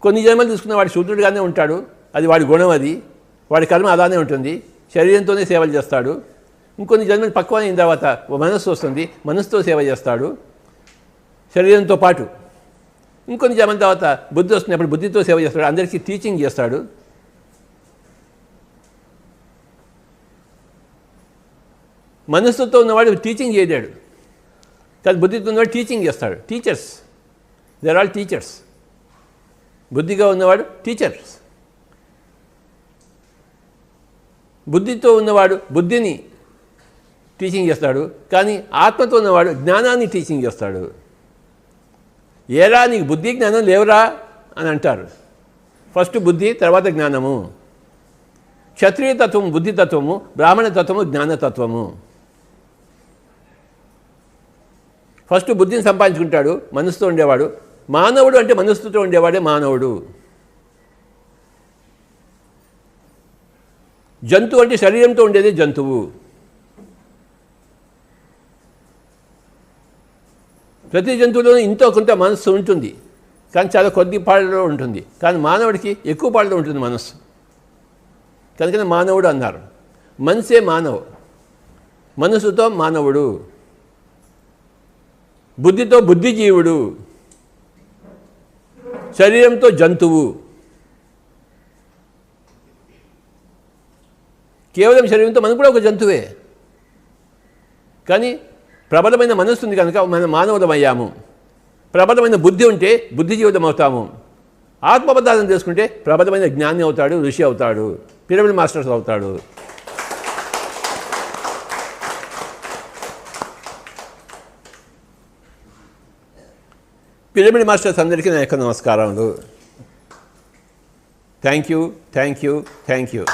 కొన్ని జన్మలు తీసుకున్న వాడు శూద్రుడిగానే ఉంటాడు, అది వాడి గుణం, అది వాడి కర్మ అలానే ఉంటుంది, శరీరంతోనే సేవలు చేస్తాడు. ఇంకొన్ని జన్మలు పక్వం అయిన తర్వాత మనస్సు వస్తుంది, మనస్సుతో సేవ చేస్తాడు శరీరంతో పాటు. ఇంకొన్ని జన్మల తర్వాత బుద్ధి వస్తుంది, అప్పుడు బుద్ధితో సేవ చేస్తాడు, అందరికీ టీచింగ్ చేస్తాడు. మనస్సుతో ఉన్నవాడు టీచింగ్ చేయలేడు, కానీ బుద్ధితో ఉన్నవాడు టీచింగ్ చేస్తాడు. Teachers, they are all teachers. బుద్ధిగా ఉన్నవాడు టీచర్స్. బుద్ధితో ఉన్నవాడు బుద్ధిని టీచింగ్ చేస్తాడు, కానీ ఆత్మతో ఉన్నవాడు జ్ఞానాన్ని టీచింగ్ చేస్తాడు. ఏరా నీకు బుద్ధి జ్ఞానం లేవురా అని అంటారు. ఫస్ట్ బుద్ధి, తర్వాత జ్ఞానము. క్షత్రియ తత్వము బుద్ధితత్వము, బ్రాహ్మణ తత్వము జ్ఞానతత్వము. ఫస్ట్ బుద్ధిని సంపాదించుకుంటాడు, మనసుతో ఉండేవాడు. మానవుడు అంటే మనసుతో ఉండేవాడే మానవుడు. జంతువు అంటే శరీరంతో ఉండేదే జంతువు. ప్రతి జంతువులోనూ ఇంతో కొంత మనస్సు ఉంటుంది, కానీ చాలా కొద్ది పాళ్ళలో ఉంటుంది. కానీ మానవుడికి ఎక్కువ పాళ్ళలో ఉంటుంది మనస్సు, కనుకనే మానవుడు అన్నారు. మనసే మానవు, మనసుతో మానవుడు, బుద్ధితో బుద్ధిజీవుడు, శరీరంతో జంతువు. కేవలం శరీరంతో మనం కూడా ఒక జంతువే, కానీ ప్రబలమైన మనస్సు ఉంది కనుక మనం మానవులమయ్యాము. ప్రబలమైన బుద్ధి ఉంటే బుద్ధిజీవులం అవుతాము. ఆత్మపదార్థం చేసుకుంటే ప్రబలమైన జ్ఞాని అవుతాడు, ఋషి అవుతాడు, పిరమిడ్ మాస్టర్స్ అవుతాడు. పిరమిడ్ మాస్టర్స్ అందరికీ నా యొక్క నమస్కారములు. Thank you, thank you, thank you.